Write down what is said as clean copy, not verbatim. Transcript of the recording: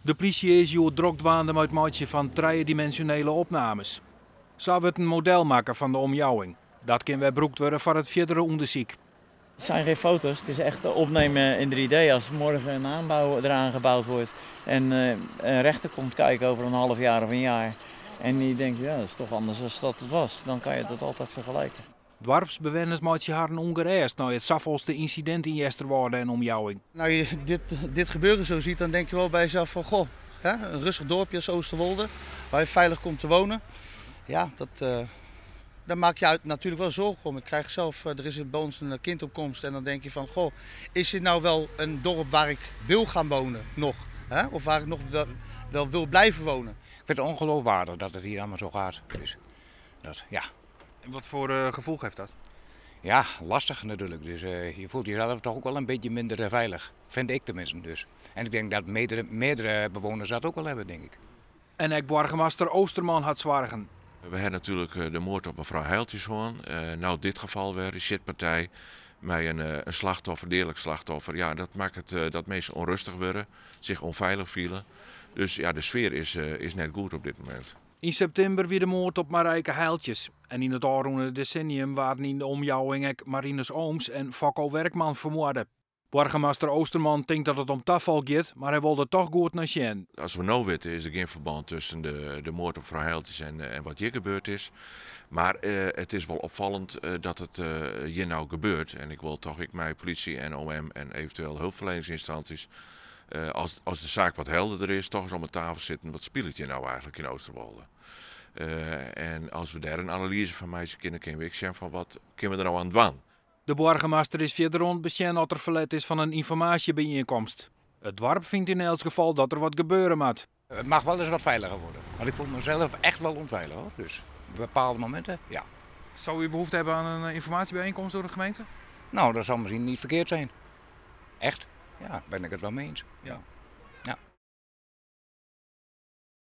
De politie is hier druk dwaande met maatje van driedimensionele opnames. Zo wordt een model maken van de omjouwing. Dat kan weer gebruikt worden voor het verdere onderzoek. Het zijn geen foto's, het is echt opnemen in 3D. Als morgen een aanbouw eraan gebouwd wordt en een rechter komt kijken over een half jaar of een jaar. En die denkt, ja, dat is toch anders dan dat het was. Dan kan je dat altijd vergelijken. Dorpsbewoners maatje haar een ongerust na het zoveelste incident in Jesterwoude en omjouwing. Nou, je dit gebeuren zo ziet, dan denk je wel bij jezelf van, goh, hè, een rustig dorpje als Oosterwolde, waar je veilig komt te wonen. Ja, daar maak je natuurlijk wel zorgen om. Ik krijg zelf, er is bij ons een kindopkomst en dan denk je van, goh, is dit nou wel een dorp waar ik wil gaan wonen nog? Hè? Of waar ik nog wel wil blijven wonen? Ik vind het ongeloofwaardig dat het hier allemaal zo gaat. Dus, ja. En wat voor gevoel geeft dat? Ja, lastig natuurlijk. Dus je voelt jezelf toch ook wel een beetje minder veilig. Vind ik tenminste dus. En ik denk dat meerdere bewoners dat ook wel hebben, denk ik. En ook burgemeester Oosterman had zwargen. We hebben natuurlijk de moord op mevrouw Heiltjeshoorn. Nou, dit geval weer, een shitpartij met een slachtoffer, dierlijk slachtoffer. Ja, dat maakt het dat mensen onrustig worden, zich onveilig voelen. Dus ja, de sfeer is net goed op dit moment. In september weer de moord op Marijke Heiltjes. En in het aanroende decennium waren in de omjouwing ook Marinus Ooms en Fakko Werkman vermoord. Burgemeester Oosterman denkt dat het om tafel gaat, maar hij wilde toch goed naar zien. Als we nou weten is er geen verband tussen de moord op mevrouw Heiltjes en wat hier gebeurd is. Maar het is wel opvallend dat het hier nou gebeurt. En ik wil toch mijn politie en OM en eventueel hulpverleningsinstanties, als de zaak wat helderder is, toch eens om de tafel zitten. Wat speelt hier nou eigenlijk in Oosterwolde? En als we daar een analyse van maken kunnen we ik zeggen van wat kunnen we er nou aan doen? De burgemeester is verder rond bekend dat er verlet is van een informatiebijeenkomst. Het dorp vindt in elk geval dat er wat gebeuren moet. Het mag wel eens wat veiliger worden. Want ik voel mezelf echt wel onveilig hoor. Dus op bepaalde momenten, ja. Zou u behoefte hebben aan een informatiebijeenkomst door de gemeente? Nou, dat zou misschien niet verkeerd zijn. Echt? Ja, ben ik het wel mee eens. Ja.